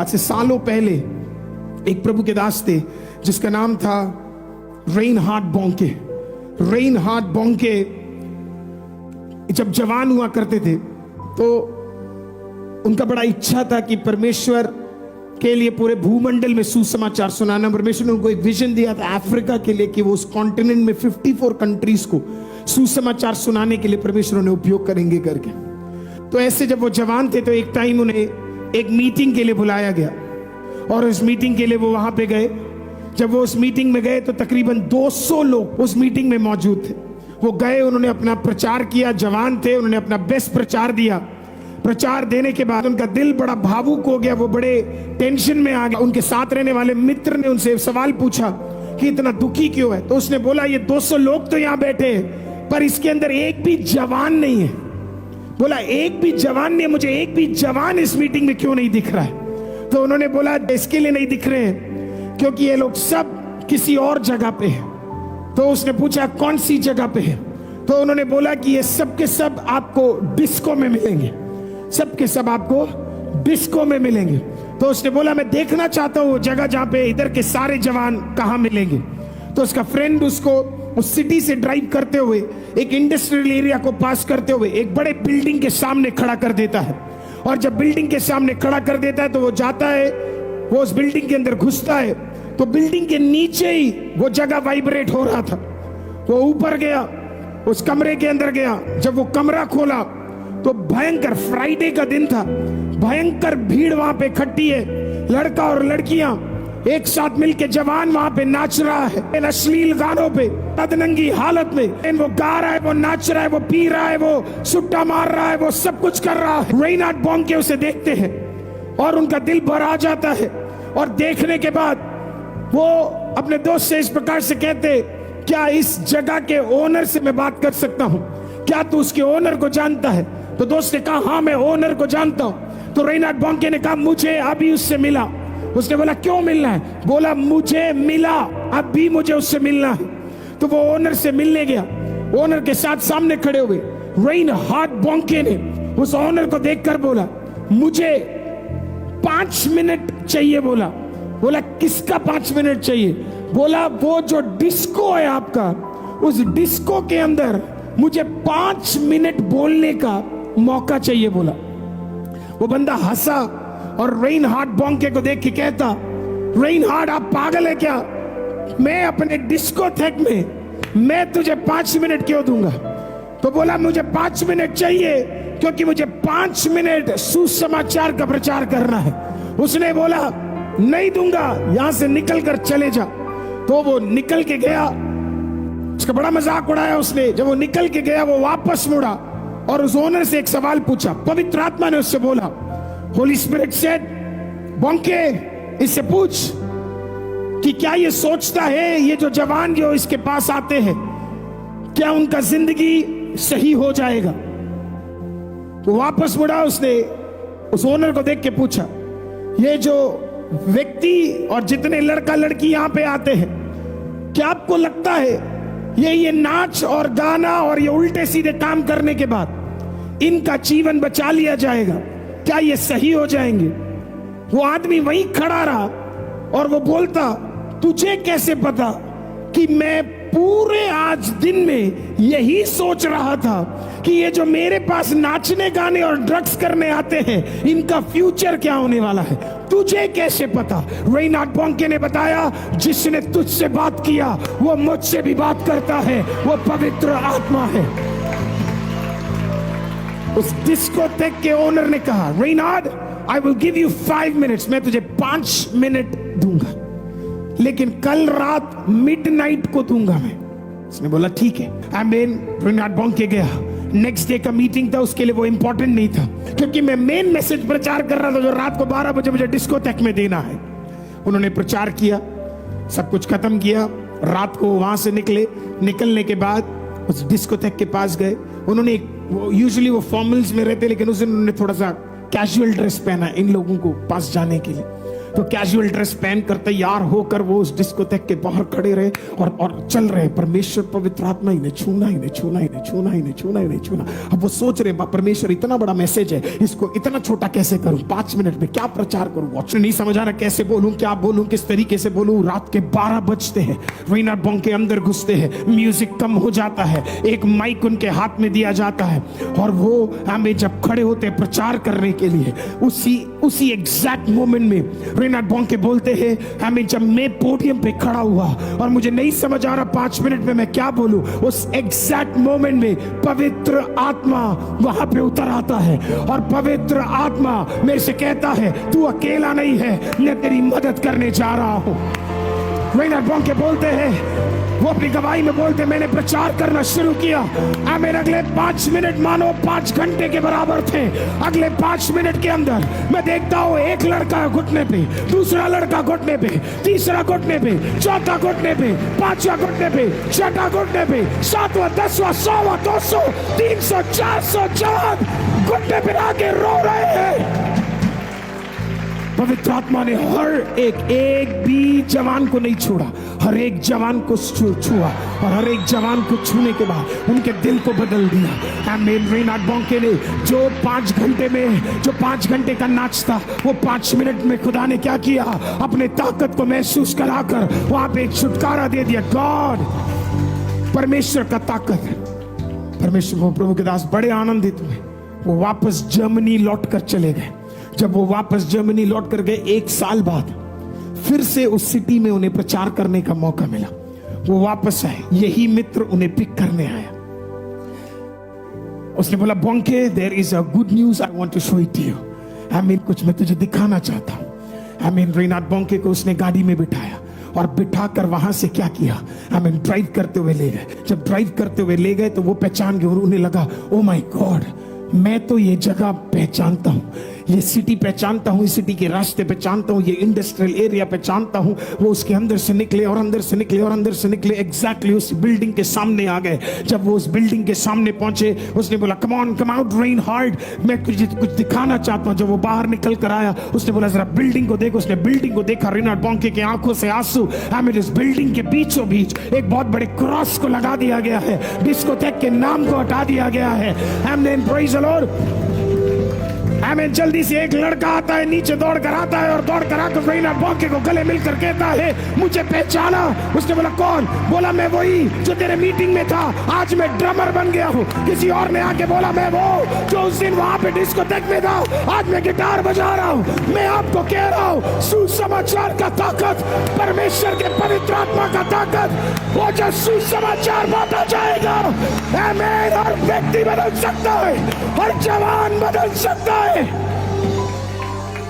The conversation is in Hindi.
से सालों पहले एक प्रभु के दास थे जिसका नाम था रेनहार्ड बॉन्के। रेनहार्ड बॉन्के जब जवान हुआ करते थे तो उनका बड़ा इच्छा था कि परमेश्वर के लिए पूरे भूमंडल में सुसमाचार सुनाना। परमेश्वर ने उनको एक विजन दिया था अफ्रीका के लिए कि वो उस कॉन्टिनेंट में 54 कंट्रीज को सुसमाचार सुनाने के लिए परमेश्वर ने उपयोग करेंगे करके। तो ऐसे जब वो जवान थे तो एक टाइम उन्हें एक मीटिंग के लिए बुलाया गया और उस मीटिंग के लिए वो वहां पे गए। जब वो उस मीटिंग में गए तो तकरीबन 200 लोग उस मीटिंग में मौजूद थे। वो गए, उन्होंने अपना प्रचार किया, जवान थे, उन्होंने अपना बेस्ट प्रचार दिया। प्रचार देने के बाद उनका दिल बड़ा भावुक हो गया, वो बड़े टेंशन में आ गया। उनके साथ रहने वाले मित्र ने उनसे सवाल पूछा कि इतना दुखी क्यों है। तो उसने बोला ये 200 लोग तो यहाँ बैठे हैं पर इसके अंदर एक भी जवान नहीं है। बोला एक भी जवान नहीं, मुझे एक भी जवान इस मीटिंग में क्यों नहीं दिख रहा है। तो उन्होंने बोला इसके लिए नहीं दिख रहे हैं क्योंकि ये लोग सब किसी और जगह पे हैं। तो उसने पूछा कौन सी जगह पे है। तो उन्होंने बोला कि ये सब के सब आपको डिस्को में मिलेंगे, सब के सब आपको डिस्को में मिलेंगे। तो उसने बोला मैं देखना चाहता हूँ जगह जहां पे इधर के सारे जवान कहां मिलेंगे। तो उसका फ्रेंड उसको उस सिटी से ड्राइव करते हुए एक इंडस्ट्रियल एरिया को पास करते हुए एक बड़े बिल्डिंग के सामने खड़ा कर देता है। और जब बिल्डिंग के सामने खड़ा कर देता है तो वो जाता है, वो उस बिल्डिंग के अंदर घुसता है तो बिल्डिंग के नीचे ही वो जगह वाइब्रेट हो रहा था। वो ऊपर गया, उस कमरे के अंदर गया। जब वो कमरा खोला तो भयंकर, फ्राइडे का दिन था, भयंकर भीड़ वहां पे इकट्ठी है। लड़का और लड़कियां एक साथ मिलके, जवान वहां पे नाच रहा है इन अश्लील गानों पे, तदनंगी हालत में। वो गा रहा है, वो नाच रहा है, वो पी रहा है, वो सुट्टा मार रहा है, वो सब कुछ कर रहा है। रेनहार्ड बॉन्के उसे देखते हैं और उनका दिल भर आ जाता है। और देखने के बाद वो अपने दोस्त से इस प्रकार से कहते क्या इस जगह के ओनर से मैं बात कर सकता हूं, क्या तू उसके ओनर को जानता है। तो दोस्त ने कहा हाँ मैं ओनर को जानता हूं। तो रेनहार्ड बॉन्के ने कहा मुझे अभी उससे मिला। उसने बोला क्यों मिलना है। बोला मुझे मिला, अभी मुझे उससे मिलना है। तो वो ओनर से मिलने गया। ओनर के साथ सामने खड़े हुए रेनहार्ड बॉन्के ने उस ओनर को देखकर बोला मुझे 5 मिनट चाहिए। बोला किसका 5 मिनट चाहिए। बोला वो जो डिस्को है आपका, उस डिस्को के अंदर मुझे 5 मिनट बोलने का मौका चाहिए। बोला वो बंदा हंसा और रेनहार्ड बॉन्के को देख के कहता रेनहार्ड आप पागल है क्या, मैं अपने डिस्कोथेक में मैं तुझे 5 मिनट क्यों दूंगा। तो बोला मुझे 5 मिनट चाहिए क्योंकि मुझे 5 मिनट सुसमाचार का प्रचार करना है। उसने बोला नहीं दूंगा, यहां से निकल कर चले जा। तो वो निकल के गया, उसका बड़ा मजाक उड़ाया उसने। जब वो निकल के गया वो वापस मुड़ा और उस ओनर से एक सवाल पूछा। पवित्र आत्मा ने उससे बोला, होली स्पिरिट सेड बॉन्के इससे पूछ कि क्या ये सोचता है ये जो जवान जो इसके पास आते हैं क्या उनका जिंदगी सही हो जाएगा। तो वापस मुड़ा, उसने उस ओनर को देख के पूछा ये जो व्यक्ति और जितने लड़का लड़की यहां पे आते हैं क्या आपको लगता है ये नाच और गाना और ये उल्टे सीधे काम करने के बाद इनका जीवन बचा लिया जाएगा, क्या ये सही हो जाएंगे। वो आदमी वहीं खड़ा रहा और वो बोलता तुझे कैसे पता कि मैं पूरे आज दिन में यही सोच रहा था कि ये जो मेरे पास नाचने गाने और ड्रग्स करने आते हैं इनका फ्यूचर क्या होने वाला है, तुझे कैसे पता। रेनहार्ड बॉन्के ने बताया जिसने तुझसे बात किया वो मुझसे भी बात करता है, वो पवित्र आत्मा है। उस डिस्कोथेक के ओनर ने कहा Reinhard I will give you 5 minutes, मैं तुझे 5 मिनट दूंगा लेकिन कल रात मिडनाइट को दूंगा मैं। उसने बोला ठीक है। रेनहार्ड बॉन्के गया। नेक्स्ट डे का मीटिंग था, उसके लिए वो इंपॉर्टेंट नहीं था क्योंकि मैं मेन मैसेज प्रचार कर रहा था जो रात को 12 बजे मुझे डिस्कोथेक में देना है। उन्होंने प्रचार किया, सब कुछ खत्म किया, रात को वहां से निकले। निकलने के बाद उस डिस्कोथेक के पास गए। उन्होंने यूजुअली वो फॉर्मल्स में रहते लेकिन उस दिन उन्होंने थोड़ा सा कैजुअल ड्रेस पहना इन लोगों को पास जाने के लिए। तो कैजुअल ड्रेस पहन कर तैयार होकर वो उस डिस्कोथेक के बाहर खड़े रहे और चल रहे। परमेश्वर पवित्र आत्मा इन्हें छूना, इन्हें छूना, इन्हें छूना, इन्हें छूना, इन्हें छूना। अब वो सोच रहे परमेश्वर इतना बड़ा मैसेज है, इसको इतना छोटा कैसे करूं, 5 मिनट में क्या प्रचार करूं, वॉच नहीं समझ आ रहा कैसे बोलूं, क्या बोलूं, किस तरीके से बोलूं। रात के 12 बजते हैं, रेनहार्ड बोंके अंदर घुसते हैं, म्यूजिक कम हो जाता है, एक माइक उनके हाथ में दिया जाता है और वो हमें जब खड़े होते हैं प्रचार करने के लिए, उसी एग्जैक्ट मोमेंट में रेनहार्ड बोंके बोलते हैं, हमें जब मैं पोडियम पे खड़ा हुआ और मुझे नहीं समझ आ रहा 5 मिनट में मैं क्या बोलूं, उस एग्जैक्ट मोमेंट में पवित्र आत्मा वहां पे उतर आता है और पवित्र आत्मा मेरे से कहता है तू अकेला नहीं है, मैं तेरी मदद करने जा रहा हूं। रेनहार्ड बोंके बोलते हैं, वो अपनी गवाही में बोलते, मैंने प्रचार करना शुरू किया, आमीन। अगले 5 मिनट मानो 5 घंटे के बराबर थे। अगले 5 मिनट के अंदर मैं देखता हूं एक लड़का घुटने पे, दूसरा लड़का घुटने पे, तीसरा घुटने पे, चौथा घुटने पे, पांचवा घुटने पे, छठा घुटने पे, 7वां 10वां 100वां 200 300 400 जवान घुटने पे आके रो रहे हैं। पवित्र आत्मा ने हर एक भी जवान को नहीं छोड़ा, हर एक जवान को छुआ और हर एक जवान को छूने के बाद उनके दिल को बदल दिया। आमीन। रेनहार्ड बोंके ने जो 5 घंटे में जो 5 घंटे का नाच था, वो 5 मिनट में खुदा ने क्या किया, अपने ताकत को महसूस कराकर वहां पे एक छुटकारा दे दिया। गॉड, परमेश्वर का ताकत, परमेश्वर को प्रभु के दास बड़े आनंदित हुए। वो वापस जर्मनी लौट कर चले गए। जब वो वापस जर्मनी लौट कर गए, 1 साल बाद फिर से उस सिटी में उन्हें प्रचार करने का मौका मिला। वो वापस आए, यही मित्र उन्हें पिक करने आया। उसने बोला, बोंके, there is a good news, I want to show it to you. आमीन, कुछ मैं तुझे दिखाना चाहता हूं। आमीन। रेनहार्ड बोंके को उसने गाड़ी में बिठाया और बिठाकर वहां से क्या किया, आमीन, ड्राइव करते हुए ले गए। जब ड्राइव करते हुए ले गए तो वो पहचान गए और उन्हें लगा, ओ माय गॉड, मैं तो ये जगह पहचानता हूं, ये सिटी पहचानता हूं, इस सिटी के रास्ते पहचानता हूं, ये इंडस्ट्रियल एरिया पहचानता हूं। वो उसके अंदर से निकले और अंदर से निकले और अंदर से निकले, एग्जैक्टली उस बिल्डिंग के सामने आ गए। जब वो उस बिल्डिंग के सामने पहुंचे, उसने बोला, come on, come out Reinhard, मैं तुझे कुछ दिखाना चाहता हूं। जब वो बाहर निकल कर आया, उसने बोला, जरा बिल्डिंग को देखो। उसने बिल्डिंग को देखा, रेनहार्ड बोंके की आंखों से आंसू। आमीन। इस बिल्डिंग के बीचों बीच एक बहुत बड़े क्रॉस को लगा दिया गया है, डिस्कोथेक के नाम को हटा दिया गया है। आमीन, प्रेज़ द लॉर्ड। आमीन। जल्दी से एक लड़का आता है, नीचे दौड़ कर आता है और दौड़ कर आकर रेनहार्ड बोंके को गले मिलकर कहता है, मुझे पहचाना? उसने बोला, कौन? बोला, मैं वही जो तेरे मीटिंग में था, आज मैं ड्रमर बन गया हूँ। किसी और ने आके बोला, मैं वो जो उस दिन वहां पे डिस्कोथेक में था, आज मैं गिटार बजा रहा हूँ। मैं आपको कह रहा हूँ, सुसमाचार का ताकत, परमेश्वर के पवित्र आत्मा का ताकत, वो जो सुसमाचार बांटा जाएगा, आमीन, हर व्यक्ति बदल सकता है, हर जवान बदल सकता है।